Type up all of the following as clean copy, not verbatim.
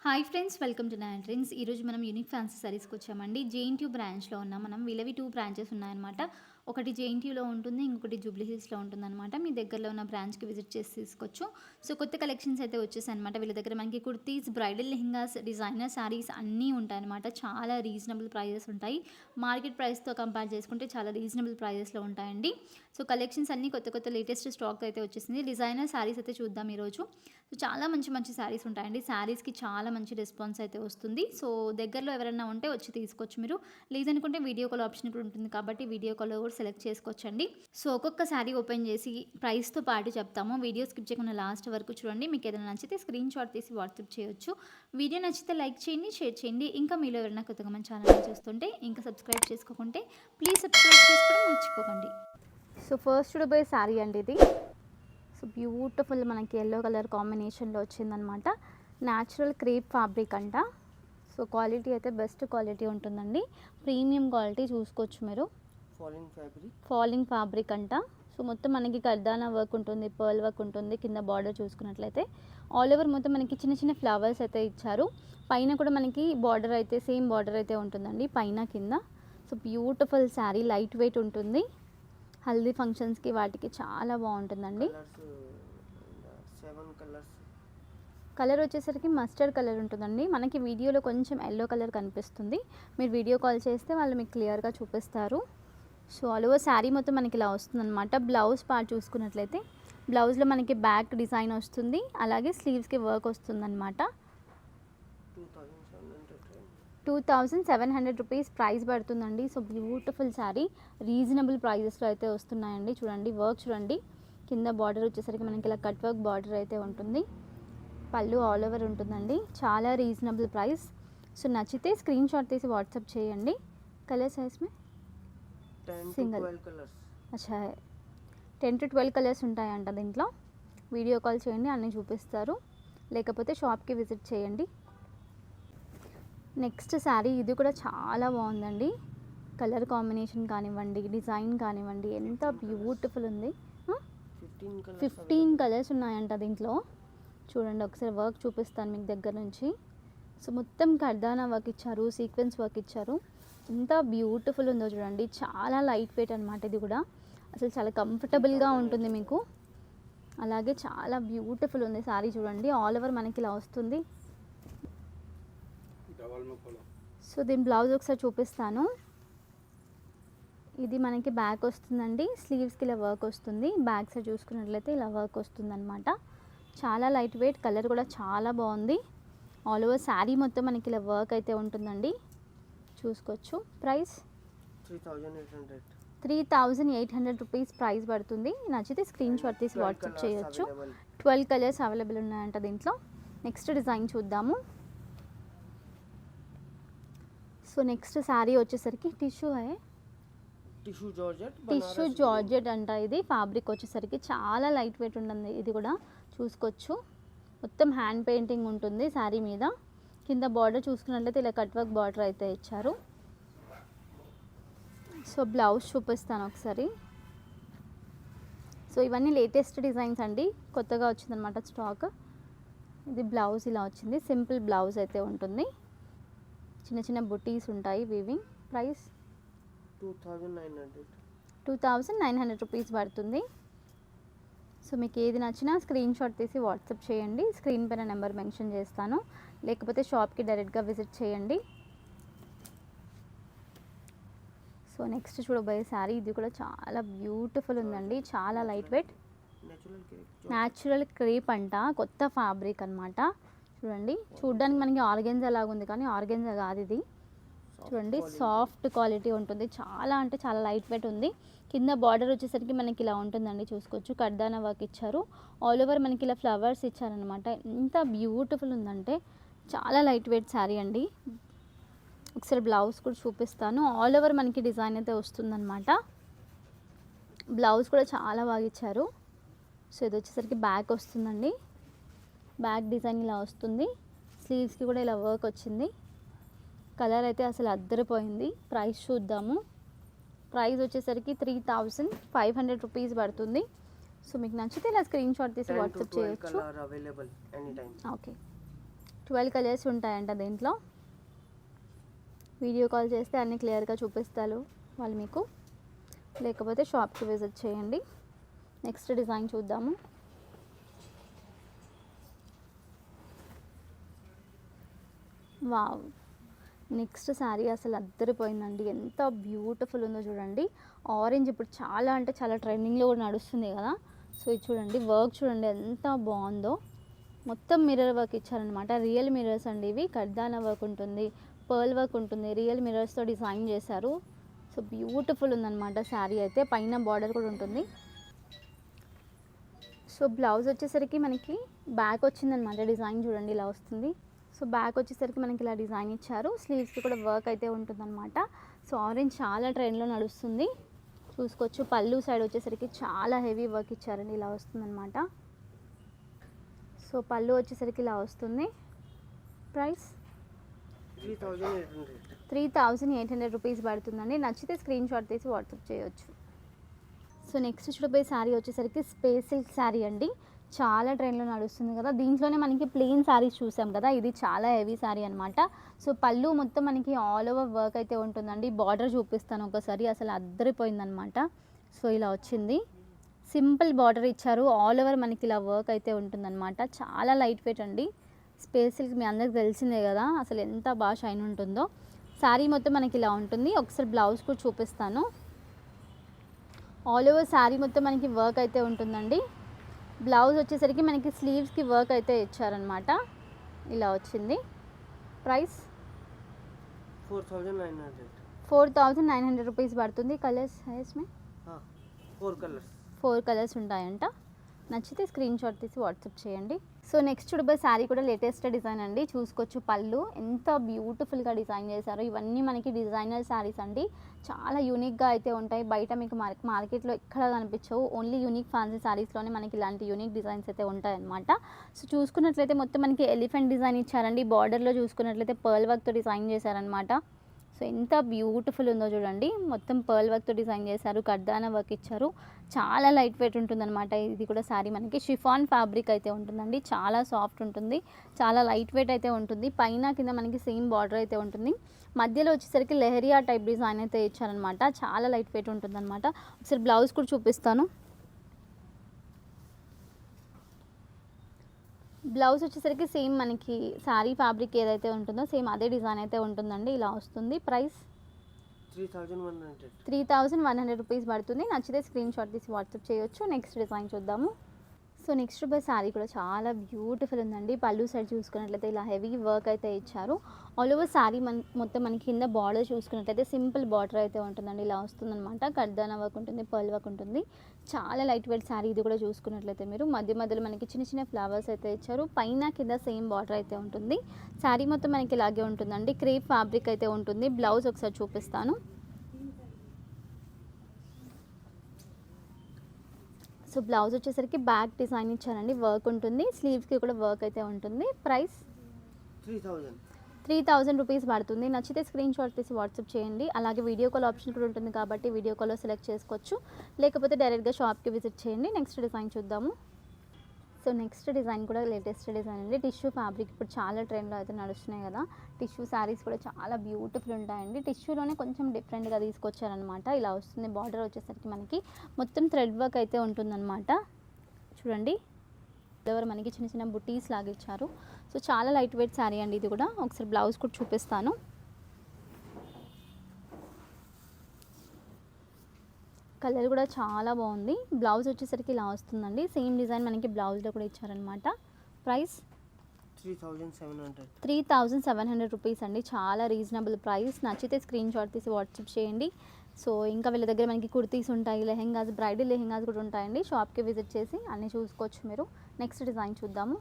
Hi friends, welcome to nine trends. ఈరోజు మనం unique fancy సారీస్కి వచ్చామండి. జేఎన్టీయూ బ్రాంచ్లో ఉన్నాం మనం. వీళ్ళవి 2 బ్రాంచెస్ ఉన్నాయన్నమాట. ఒకటి జేఎన్టీయూలో ఉంటుంది, ఇంకొకటి జూబ్లీ హిల్స్లో ఉంటుందన్నమాట. మీ దగ్గరలో ఉన్న బ్రాంచ్కి విజిట్ చేసి తీసుకోవచ్చు. సో కొత్త కలెక్షన్స్ అయితే వచ్చేసాయి అనమాట. వీళ్ళ దగ్గర మనకి కుర్తీస్, బ్రైడల్ లెహెంగాస్, డిజైనర్ శారీస్ అన్నీ ఉంటాయన్నమాట. చాలా రీజనబుల్ ప్రైజెస్ ఉంటాయి. మార్కెట్ ప్రైస్తో కంపేర్ చేసుకుంటే చాలా రీజనబుల్ ప్రైజెస్లో ఉంటాయండి. సో కలెక్షన్స్ అన్నీ కొత్త లేటెస్ట్ స్టాక్ అయితే వచ్చేసింది. డిజైనర్ శారీస్ అయితే చూద్దాం ఈరోజు. సో చాలా మంచి శారీస్ ఉంటాయండి. శారీస్కి చాలా మంచి రెస్పాన్స్ అయితే వస్తుంది. సో దగ్గరలో ఎవరైనా ఉంటే వచ్చి తీసుకోవచ్చు మీరు. లేదనుకుంటే వీడియో కాల్ ఆప్షన్ కూడా ఉంటుంది కాబట్టి వీడియో కాల్లో కూడా సెలెక్ట్ చేసుకోవచ్చండి. సో ఒక్కొక్క శారీ ఓపెన్ చేసి ప్రైస్తో పాటు చెప్తాము. వీడియో స్కిప్ చేయకుండా లాస్ట్ వరకు చూడండి. మీకు ఏదైనా నచ్చితే స్క్రీన్ షాట్ తీసి వాట్సాప్ చేయొచ్చు. వీడియో నచ్చితే లైక్ చేయండి, షేర్ చేయండి. ఇంకా మీలో ఎవరైనా కొత్తగా మన ఛానల్ చూస్తుంటే ఇంకా సబ్స్క్రైబ్ చేసుకోకుంటే ప్లీజ్ సబ్స్క్రైబ్ చేసుకోవడం మర్చిపోకండి. సో ఫస్ట్ చూడబోయే శారీ అండి ఇది. సో బ్యూటిఫుల్ మనకి ఎల్లో కలర్ కాంబినేషన్లో వచ్చిందనమాట. న్యాచురల్ క్రేప్ ఫ్యాబ్రిక్ అంట. సో క్వాలిటీ అయితే బెస్ట్ క్వాలిటీ ఉంటుందండి. ప్రీమియం క్వాలిటీ చూసుకోవచ్చు మీరు. ఫాలింగ్ ఫ్యాబ్రిక్ అంట. సో మొత్తం మనకి కర్దానా వర్క్ ఉంటుంది, పర్ల్ వర్క్ ఉంటుంది. కింద బార్డర్ చూసుకున్నట్లయితే ఆల్ ఓవర్ మొత్తం మనకి చిన్న ఫ్లవర్స్ అయితే ఇచ్చారు. పైన కూడా మనకి బార్డర్ అయితే సేమ్ బార్డర్ అయితే ఉంటుందండి పైన కింద. So beautiful sari, light weight ఉంటుంది. హల్దీ ఫంక్షన్స్కి వాటికి చాలా బాగుంటుందండి. కలర్ వచ్చేసరికి మస్టర్డ్ కలర్ ఉంటుందండి. మనకి వీడియోలో కొంచెం ఎల్లో కలర్ కనిపిస్తుంది. మీరు వీడియో కాల్ చేస్తే వాళ్ళు మీకు క్లియర్గా చూపిస్తారు. సో ఆల్ ఓవర్ శారీ మొత్తం మనకి ఇలా వస్తుందన్నమాట. బ్లౌజ్ పార్ట్ చూసుకున్నట్లయితే బ్లౌజ్లో మనకి బ్యాక్ డిజైన్ వస్తుంది, అలాగే స్లీవ్స్కి వర్క్ వస్తుందన్నమాట. 2700 రూపీస్ ప్రైస్ పడుతుందండి. సో బ్యూటిఫుల్ శారీ, రీజనబుల్ ప్రైజెస్లో అయితే వస్తున్నాయండి. చూడండి వర్క్ చూడండి. కింద బార్డర్ వచ్చేసరికి మనకి ఇలా కట్ వర్క్ బార్డర్ అయితే ఉంటుంది. పళ్ళు ఆల్ ఓవర్ ఉంటుందండి. చాలా రీజనబుల్ ప్రైస్. సో నచ్చితే స్క్రీన్ షాట్ తీసి వాట్సాప్ చేయండి. కలర్ సైజ్ మే సింగిల్ అచ్చా 10 to 12 కలర్స్ ఉంటాయంట దీంట్లో. వీడియో కాల్ చేయండి, అన్నీ చూపిస్తారు. లేకపోతే షాప్కి విజిట్ చేయండి. నెక్స్ట్ శారీ ఇది కూడా చాలా బాగుందండి. కలర్ కాంబినేషన్ కానివ్వండి, డిజైన్ కానివ్వండి, ఎంత బ్యూటిఫుల్ ఉంది. 15 కలర్స్ ఉన్నాయంట దీంట్లో. చూడండి ఒకసారి వర్క్ చూపిస్తాను మీకు దగ్గర నుంచి. సో మొత్తం కర్దానా వర్క్ ఇచ్చారు, సీక్వెన్స్ వర్క్ ఇచ్చారు. ఎంత బ్యూటిఫుల్ ఉందో చూడండి. చాలా లైట్ వెయిట్ అనమాట ఇది కూడా. అసలు చాలా కంఫర్టబుల్గా ఉంటుంది మీకు. అలాగే చాలా బ్యూటిఫుల్ ఉంది శారీ చూడండి. ఆల్ ఓవర్ మనకి ఇలా వస్తుంది. సో దీని బ్లౌజ్ ఒకసారి చూపిస్తాను. ఇది మనకి బ్యాక్ వస్తుందండి. స్లీవ్స్కి ఇలా వర్క్ వస్తుంది. బ్యాక్ సైడ్ చూసుకున్నట్లయితే ఇలా వర్క్ వస్తుంది అనమాట. చాలా లైట్ వెయిట్, కలర్ కూడా చాలా బాగుంది. ఆల్ ఓవర్ శారీ మొత్తం మనకి ఇలా వర్క్ అయితే ఉంటుందండి. చూసుకోవచ్చు. ప్రైస్ 3800 రూపీస్ ప్రైస్ పడుతుంది. నచ్చితే స్క్రీన్ షాట్ తీసి వాట్సాప్ చేయొచ్చు. 12 కలర్స్ అవైలబుల్ ఉన్నాయంట దీంట్లో. నెక్స్ట్ డిజైన్ చూద్దాము. సో నెక్స్ట్ శారీ వచ్చేసరికి టిష్యూ జార్జెట్ అంట. ఇది ఫ్యాబ్రిక్ వచ్చేసరికి చాలా లైట్ వెయిట్ ఉంటుంది. ఇది కూడా చూసుకోవచ్చు. మొత్తం హ్యాండ్ పెయింటింగ్ ఉంటుంది శారీ మీద. కింద బార్డర్ చూసుకున్నట్లయితే ఇలా కట్ వర్క్ బార్డర్ అయితే ఇచ్చారు. సో బ్లౌజ్ చూపిస్తాను ఒకసారి. సో ఇవన్నీ లేటెస్ట్ డిజైన్స్ అండి, కొత్తగా వచ్చిందనమాట స్టాక్. ఇది బ్లౌజ్ ఇలా వచ్చింది. సింపుల్ బ్లౌజ్ అయితే ఉంటుంది. చిన్న బుటీస్ ఉంటాయి వీవింగ్. ప్రైస్ 2900 రూపీస్ పడుతుంది. సో మీకు ఏది నచ్చినా స్క్రీన్ షాట్ తీసి వాట్సాప్ చేయండి. స్క్రీన్ పైన నెంబర్ మెన్షన్ చేస్తాను. లేకపోతే షాప్కి డైరెక్ట్గా విజిట్ చేయండి. సో నెక్స్ట్ చూడబోయే శారీ ఇది కూడా చాలా బ్యూటిఫుల్ ఉందండి. చాలా లైట్ వెయిట్ న్యాచురల్ క్రేప్ అంట. కొత్త ఫ్యాబ్రిక్ అనమాట. చూడండి, చూడడానికి మనకి ఆర్గెన్జా లాగా ఉంది కానీ ఆర్గెన్జా కాదు ఇది. చూడండి సాఫ్ట్ క్వాలిటీ ఉంటుంది. చాలా అంటే చాలా లైట్ వెయిట్ ఉంది. కింద బార్డర్ వచ్చేసరికి మనకి ఇలా ఉంటుందండి. చూసుకోవచ్చు. కర్దానా వర్క్ ఇచ్చారు. ఆల్ ఓవర్ మనకి ఇలా ఫ్లవర్స్ ఇచ్చారనమాట. ఎంత బ్యూటిఫుల్ ఉందంటే చాలా లైట్ వెయిట్ శారీ అండి. ఒకసారి బ్లౌజ్ కూడా చూపిస్తాను. ఆల్ ఓవర్ మనకి డిజైన్ అయితే వస్తుందన్నమాట. బ్లౌజ్ కూడా చాలా బాగా ఇచ్చారు. సో ఇది వచ్చేసరికి బ్యాక్ వస్తుందండి. బ్యాక్ డిజైన్ ఇలా వస్తుంది. స్లీవ్స్కి కూడా ఇలా వర్క్ వచ్చింది. కలర్ అయితే అసలు అద్దరిపోయింది. ప్రైస్ చూద్దాము. ప్రైస్ వచ్చేసరికి 3500 రూపీస్ పడుతుంది. సో మీకు నచ్చితే ఇలా స్క్రీన్ షాట్ తీసి వాట్సాప్ చేయొచ్చు. Available any time. Okay. 12 colours ఉంటాయంట దీంట్లో. వీడియో కాల్ చేస్తే అన్నీ క్లియర్గా చూపిస్తారు వాళ్ళు మీకు, లేకపోతే షాప్కి విజిట్ చేయండి. నెక్స్ట్ డిజైన్ చూద్దాము. వావ్, నెక్స్ట్ శారీ అసలు అద్దరిపోయిందండి. ఎంత బ్యూటిఫుల్ ఉందో చూడండి. ఆరెంజ్ ఇప్పుడు చాలా అంటే చాలా ట్రెండింగ్లో కూడా నడుస్తుంది కదా. సో ఇది చూడండి, వర్క్ చూడండి ఎంత బాగుందో. మొత్తం మిర్రర్ వర్క్ ఇచ్చారనమాట. రియల్ మిర్రర్స్ అండి ఇవి. కడ్దానా వర్క్ ఉంటుంది, పర్ల్ వర్క్ ఉంటుంది, రియల్ మిర్రర్స్తో డిజైన్ చేశారు. సో బ్యూటిఫుల్ ఉందన్నమాట శారీ అయితే. పైన బార్డర్ కూడా ఉంటుంది. సో బ్లౌజ్ వచ్చేసరికి మనకి బ్యాక్ వచ్చిందనమాట. డిజైన్ చూడండి ఇలా వస్తుంది. సో బ్యాక్ వచ్చేసరికి మనకి ఇలా డిజైన్ ఇచ్చారు. స్లీవ్స్కి కూడా వర్క్ అయితే ఉంటుందన్నమాట. సో ఆరెంజ్ చాలా ట్రెండ్లో నడుస్తుంది, చూసుకోవచ్చు. పళ్ళు సైడ్ వచ్చేసరికి చాలా హెవీ వర్క్ ఇచ్చారండి, ఇలా వస్తుందన్నమాట. సో పళ్ళు వచ్చేసరికి ఇలా వస్తుంది. ప్రైస్ 3800 రూపీస్ పడుతుందండి. నచ్చితే స్క్రీన్ షాట్ తీసి వాట్సాప్ చేయొచ్చు. సో నెక్స్ట్ చూడబోయే శారీ వచ్చేసరికి స్పేస్ సిల్క్ శారీ అండి. చాలా ట్రెండ్లో నడుస్తుంది కదా. దీంట్లోనే మనకి ప్లెయిన్ శారీస్ చూసాం కదా, ఇది చాలా హెవీ శారీ అనమాట. సో పళ్ళు మొత్తం మనకి ఆల్ ఓవర్ వర్క్ అయితే ఉంటుందండి. బార్డర్ చూపిస్తాను ఒకసారి, అసలు అద్దరిపోయిందనమాట. సో ఇలా వచ్చింది, సింపుల్ బార్డర్ ఇచ్చారు. ఆల్ ఓవర్ మనకి ఇలా వర్క్ అయితే ఉంటుందన్నమాట. చాలా లైట్ వెయిట్ అండి. స్పేస్ సిల్క్ మీ అందరికి తెలిసిందే కదా, అసలు ఎంత బాగా షైన్ ఉంటుందో. శారీ మొత్తం మనకి ఇలా ఉంటుంది. ఒకసారి బ్లౌజ్ కూడా చూపిస్తాను. ఆల్ ఓవర్ శారీ మొత్తం మనకి వర్క్ అయితే ఉంటుందండి. బ్లౌజ్ వచ్చేసరికి మనకి స్లీవ్స్కి వర్క్ అయితే ఇచ్చారనమాట. ఇలా వచ్చింది. ప్రైస్ 4900 రూపీస్ పడుతుంది. కలర్స్ హైస్మే 4 కలర్స్ ఉంటాయంట. నచ్చితే స్క్రీన్ షాట్ తీసి వాట్సాప్ చేయండి. సో నెక్స్ట్ చూడబోయే శారీ కూడా లేటెస్ట్ డిజైన్ అండి. చూసుకోవచ్చు పళ్ళు ఎంత బ్యూటిఫుల్గా డిజైన్ చేశారు. ఇవన్నీ మనకి డిజైనర్ శారీస్ అండి. చాలా యూనిక్గా అయితే ఉంటాయి. బయట మీకు మార్కెట్లో ఎక్కడ కనిపించవు. ఓన్లీ యూనిక్ ఫ్యాన్సీ శారీస్లోనే మనకి ఇలాంటి యూనిక్ డిజైన్స్ అయితే ఉంటాయి అన్నమాట. సో చూసుకున్నట్లయితే మొత్తం మనకి ఎలిఫెంట్ డిజైన్ ఇచ్చారండి. బార్డర్లో చూసుకున్నట్లయితే పర్ల్ వర్క్తో డిజైన్ చేశారనమాట. సో ఎంత బ్యూటిఫుల్ ఉందో చూడండి. మొత్తం పర్ల్ వర్క్తో డిజైన్ చేశారు, కడ్దానా వర్క్ ఇచ్చారు. చాలా లైట్ వెయిట్ ఉంటుందన్నమాట. ఇది కూడా శారీ మనకి షిఫాన్ ఫ్యాబ్రిక్ అయితే ఉంటుందండి. చాలా సాఫ్ట్ ఉంటుంది, చాలా లైట్ వెయిట్ అయితే ఉంటుంది. పైన కింద మనకి సేమ్ బార్డర్ అయితే ఉంటుంది. మధ్యలో వచ్చేసరికి లెహరియా టైప్ డిజైన్ అయితే ఇచ్చారనమాట. చాలా లైట్ వెయిట్ ఉంటుందన్నమాట. ఒకసారి బ్లౌజ్ కూడా చూపిస్తాను. బ్లౌజ్ వచ్చేసరికి సేమ్ మనకి శారీ ఫ్యాబ్రిక్ ఏదైతే ఉంటుందో సేమ్ అదే డిజైన్ అయితే ఉంటుందండి. ఇలా వస్తుంది. ప్రైస్ 3100 రూపీస్ పడుతుంది. నచ్చితే స్క్రీన్ షాట్ తీసి వాట్సాప్ చేయొచ్చు. నెక్స్ట్ డిజైన్ చూద్దాము. సో నెక్స్ట్ శారీ కూడా చాలా బ్యూటిఫుల్ ఉందండి. పళ్ళు సైడ్ చూసుకున్నట్లయితే ఇలా హెవీ వర్క్ అయితే ఇచ్చారు. ఆల్ ఓవర్ శారీ మొత్తం మనకి కింద బార్డర్ చూసుకున్నట్లయితే సింపుల్ బార్డర్ అయితే ఉంటుందండి. ఇలా వస్తుందన్నమాట. కడ్దానా వర్క్ ఉంటుంది, పర్ల్ వర్క్ ఉంటుంది. చాలా లైట్ వెయిట్ శారీ. ఇది కూడా చూసుకున్నట్లయితే మీరు మధ్య మధ్యలో మనకి చిన్న చిన్న ఫ్లవర్స్ అయితే ఇచ్చారు. పైన కింద సేమ్ బార్డర్ అయితే ఉంటుంది. శారీ మొత్తం మనకి ఇలాగే ఉంటుందండి. క్రేప్ ఫ్యాబ్రిక్ అయితే ఉంటుంది. బ్లౌజ్ ఒకసారి చూపిస్తాను. సో బ్లౌజ్ వచ్చేసరికి బ్యాక్ డిజైన్ ఇచ్చారండి. వర్క్ ఉంటుంది, స్లీవ్స్కి కూడా వర్క్ అయితే ఉంటుంది. ప్రైస్ 3000 రూపీస్ పడుతుంది. నచ్చితే స్క్రీన్ షాట్ తీసి వాట్సాప్ చేయండి. అలాగే వీడియో కాల్ ఆప్షన్ కూడా ఉంటుంది కాబట్టి వీడియో కాల్లో సెలెక్ట్ చేసుకోవచ్చు, లేకపోతే డైరెక్ట్గా షాప్కి విజిట్ చేయండి. నెక్స్ట్ డిజైన్ చూద్దాము. సో నెక్స్ట్ డిజైన్ కూడా లేటెస్ట్ డిజైన్ అండి. టిష్యూ ఫ్యాబ్రిక్ ఇప్పుడు చాలా ట్రెండ్లో అయితే నడుస్తున్నాయి కదా. టిష్యూ శారీస్ కూడా చాలా బ్యూటిఫుల్ ఉంటాయండి. టిష్యూలోనే కొంచెం డిఫరెంట్గా తీసుకొచ్చారనమాట. ఇలా వస్తుంది. బార్డర్ వచ్చేసరికి మనకి మొత్తం థ్రెడ్ వర్క్ అయితే ఉంటుందన్నమాట. చూడండి, ఎవరు మనకి చిన్న చిన్న బుటీస్ లాగా ఇచ్చారు. సో చాలా లైట్ వెయిట్ శారీ అండి ఇది కూడా. ఒకసారి బ్లౌజ్ కూడా చూపిస్తాను. కలర్ కూడా చాలా బాగుంది. బ్లౌజ్ వచ్చేసరికి ఇలా వస్తుందండి. సేమ్ డిజైన్ మనకి బ్లౌజ్లో కూడా ఇచ్చారనమాట. ప్రైస్ 3700 రూపీస్ అండి. చాలా రీజనబుల్ ప్రైస్. నచ్చితే స్క్రీన్ షాట్ తీసి వాట్సాప్ చేయండి. సో ఇంకా వీళ్ళ దగ్గర మనకి కుర్తీస్ ఉంటాయి, లెహెంగాస్, బ్రైడల్ లెహెంగాస్ కూడా ఉంటాయండి. షాప్కి విజిట్ చేసి అన్నీ చూసుకోవచ్చు మీరు. నెక్స్ట్ డిజైన్ చూద్దాము.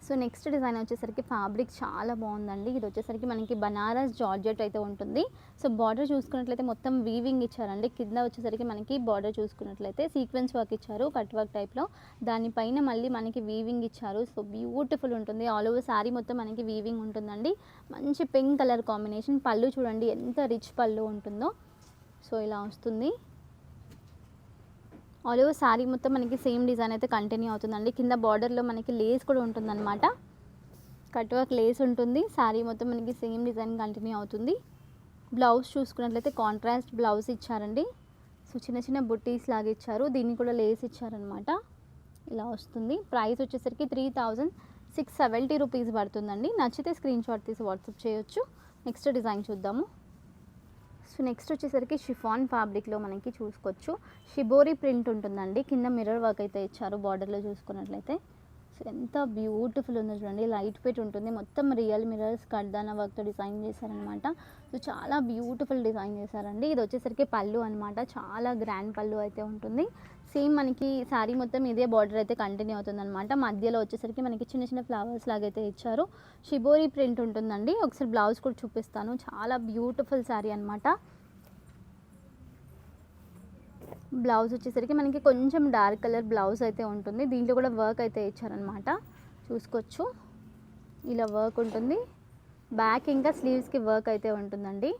సో నెక్స్ట్ డిజైన్ వచ్చేసరికి ఫ్యాబ్రిక్ చాలా బాగుందండి. ఇది వచ్చేసరికి మనకి బనారస్ జార్జెట్ అయితే ఉంటుంది. సో బార్డర్ చూసుకున్నట్లయితే మొత్తం వీవింగ్ ఇచ్చారండి. కింద వచ్చేసరికి మనకి బార్డర్ చూసుకున్నట్లయితే సీక్వెన్స్ వర్క్ ఇచ్చారు, కట్ వర్క్ టైప్లో. దానిపైన మళ్ళీ మనకి వీవింగ్ ఇచ్చారు. సో బ్యూటిఫుల్ ఉంటుంది. ఆల్ ఓవర్ శారీ మొత్తం మనకి వీవింగ్ ఉంటుందండి. మంచి పింక్ కలర్ కాంబినేషన్. పళ్ళు చూడండి ఎంత రిచ్ పళ్ళు ఉంటుందో. సో ఇలా వస్తుంది. ఆల్ ఓవర్ శారీ మొత్తం మనకి సేమ్ డిజైన్ అయితే కంటిన్యూ అవుతుందండి. కింద బార్డర్లో మనకి లేస్ కూడా ఉంటుందన్నమాట. కట్ వర్క్ లేస్ ఉంటుంది. శారీ మొత్తం మనకి సేమ్ డిజైన్ కంటిన్యూ అవుతుంది. బ్లౌజ్ చూసుకున్నట్లయితే కాంట్రాస్ట్ బ్లౌజ్ ఇచ్చారండి. సో చిన్న చిన్న బుట్టీస్ లాగా ఇచ్చారు. దీన్ని కూడా లేస్ ఇచ్చారనమాట. ఇలా వస్తుంది. ప్రైస్ వచ్చేసరికి 3670 రూపీస్ పడుతుందండి. నచ్చితే స్క్రీన్ షాట్ తీసి వాట్సాప్ చేయొచ్చు. నెక్స్ట్ డిజైన్ చూద్దాము. సో నెక్స్ట్ వచ్చేసరికి షిఫాన్ ఫ్యాబ్రిక్లో మనకి చూసుకోవచ్చు. షిబోరి ప్రింట్ ఉంటుందండి. కింద మిర్రర్ వర్క్ అయితే ఇచ్చారు బార్డర్లో చూసుకున్నట్లయితే. సో ఎంత బ్యూటిఫుల్ ఉందో చూడండి. లైట్ వెయిట్ ఉంటుంది. మొత్తం రియల్ మిర్రర్స్ కడ్దానా వర్క్తో డిజైన్ చేశారనమాట. సో చాలా బ్యూటిఫుల్ డిజైన్ చేశారండి. ఇది వచ్చేసరికి పళ్ళు అనమాట. చాలా గ్రాండ్ పళ్ళు అయితే ఉంటుంది. సేమ్ మనకి శారీ మొత్తం ఇదే బార్డర్ అయితే కంటిన్యూ అవుతుందన్నమాట. మధ్యలో వచ్చేసరికి మనకి చిన్న చిన్న ఫ్లవర్స్ లాగా అయితే ఇచ్చారు. షిబోరి ప్రింట్ ఉంటుందండి. ఒకసారి బ్లౌజ్ కూడా చూపిస్తాను. చాలా బ్యూటిఫుల్ శారీ అనమాట. బ్లౌజ్ వచ్చేసరికి మనకి కొంచెం డార్క్ కలర్ బ్లౌజ్ అయితే ఉంటుంది. దీంట్లో కూడా వర్క్ అయితే ఇచ్చారనమాట. చూసుకోవచ్చు. ఇలా వర్క్ ఉంటుంది. బ్యాక్ ఇంకా స్లీవ్స్కి వర్క్ అయితే ఉంటుందండి.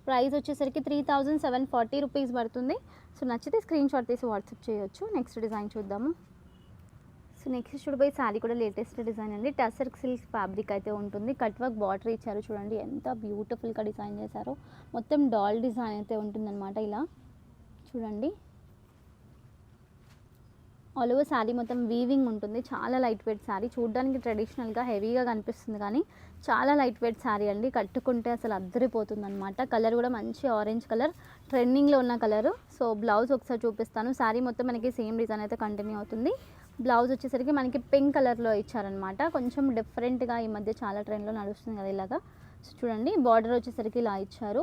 ప్రైస్ వచ్చేసరికి 3740 రూపీస్ పడుతుంది. సో నచ్చితే స్క్రీన్ షాట్ తీసి వాట్సాప్ చేయొచ్చు. నెక్స్ట్ డిజైన్ చూద్దాము. సో నెక్స్ట్ చూడబోయే శారీ కూడా లేటెస్ట్ డిజైన్ అండి. టసర్ సిల్క్ ఫ్యాబ్రిక్ అయితే ఉంటుంది. కట్ వర్క్ బార్డర్ ఇచ్చారు చూడండి. ఎంత బ్యూటిఫుల్గా డిజైన్ చేశారో. మొత్తం డాల్ డిజైన్ అయితే ఉంటుందన్నమాట. ఇలా చూడండి. ఆల్ ఓవర్ శారీ మొత్తం వీవింగ్ ఉంటుంది. చాలా లైట్ వెయిట్ శారీ. చూడడానికి ట్రెడిషనల్గా హెవీగా కనిపిస్తుంది కానీ చాలా లైట్ వెయిట్ శారీ అండి. కట్టుకుంటే అసలు అద్దరిపోతుంది అనమాట. కలర్ కూడా మంచి ఆరెంజ్ కలర్, ట్రెండింగ్లో ఉన్న కలర్. సో బ్లౌజ్ ఒకసారి చూపిస్తాను. శారీ మొత్తం మనకి సేమ్ డిజైన్ అయితే కంటిన్యూ అవుతుంది. బ్లౌజ్ వచ్చేసరికి మనకి పింక్ కలర్లో ఇచ్చారనమాట. కొంచెం డిఫరెంట్గా ఈ మధ్య చాలా ట్రెండ్లో నడుస్తుంది కదా ఇలాగా. సో చూడండి. బార్డర్ వచ్చేసరికి ఇలా ఇచ్చారు.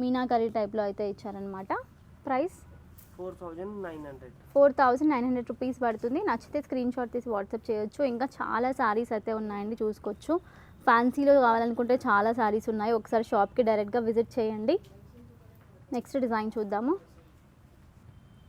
మీనాకరీ టైప్లో అయితే ఇచ్చారనమాట. ప్రైస్ 4900 రూపీస్ పడుతుంది. నచ్చితే స్క్రీన్ షాట్ తీసి వాట్సాప్ చేయొచ్చు. ఇంకా చాలా శారీస్ అయితే ఉన్నాయండి. చూసుకోవచ్చు. ఫ్యాన్సీలో కావాలనుకుంటే చాలా శారీస్ ఉన్నాయి. ఒకసారి షాప్కి డైరెక్ట్గా విజిట్ చేయండి. నెక్స్ట్ డిజైన్ చూద్దాము.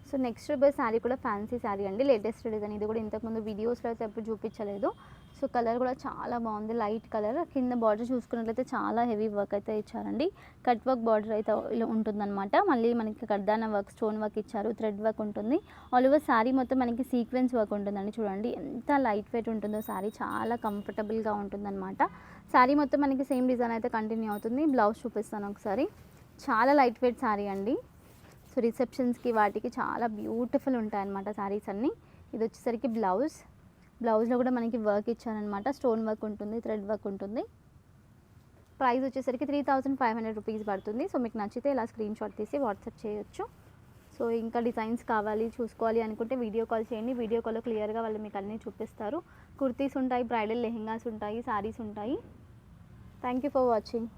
సో నెక్స్ట్ శారీ కూడా ఫ్యాన్సీ శారీ అండి. Latest design. ఇది కూడా ఇంతకుముందు వీడియోస్లో అయితే ఎప్పుడు చూపించలేదు. సో కలర్ కూడా చాలా బాగుంది. Light colour. కింద బార్డర్ చూసుకున్నట్లయితే చాలా హెవీ వర్క్ అయితే ఇచ్చారండి. కట్ వర్క్ బార్డర్ అయితే ఉంటుందన్నమాట. మళ్ళీ మనకి కడ్దానా వర్క్, స్టోన్ వర్క్ ఇచ్చారు. థ్రెడ్ వర్క్ ఉంటుంది. ఆల్ ఓవర్ శారీ మొత్తం మనకి సీక్వెన్స్ వర్క్ ఉంటుందండి. చూడండి ఎంత లైట్ వెయిట్ ఉంటుందో శారీ. చాలా కంఫర్టబుల్గా ఉంటుందన్నమాట. శారీ మొత్తం మనకి సేమ్ డిజైన్ అయితే కంటిన్యూ అవుతుంది. బ్లౌజ్ చూపిస్తాను ఒకసారి. చాలా లైట్ వెయిట్ శారీ అండి. సో రిసెప్షన్స్కి వాటికి చాలా బ్యూటిఫుల్ ఉంటాయన్నమాట శారీస్ అన్నీ. ఇది వచ్చేసరికి బ్లౌజ్లో కూడా మనకి వర్క్ ఇచ్చారనమాట. స్టోన్ వర్క్ ఉంటుంది, థ్రెడ్ వర్క్ ఉంటుంది. ప్రైస్ వచ్చేసరికి 3500 రూపీస్ పడుతుంది. సో మీకు నచ్చితే ఇలా స్క్రీన్ షాట్ తీసి వాట్సాప్ చేయొచ్చు. సో ఇంకా డిజైన్స్ కావాలి, చూసుకోవాలి అనుకుంటే వీడియో కాల్ చేయండి. వీడియో కాల్లో క్లియర్గా వాళ్ళు మీకు అన్నీ చూపిస్తారు. కుర్తీస్ ఉంటాయి, బ్రైడల్ లెహెంగాస్ ఉంటాయి, శారీస్ ఉంటాయి. Thank you for watching.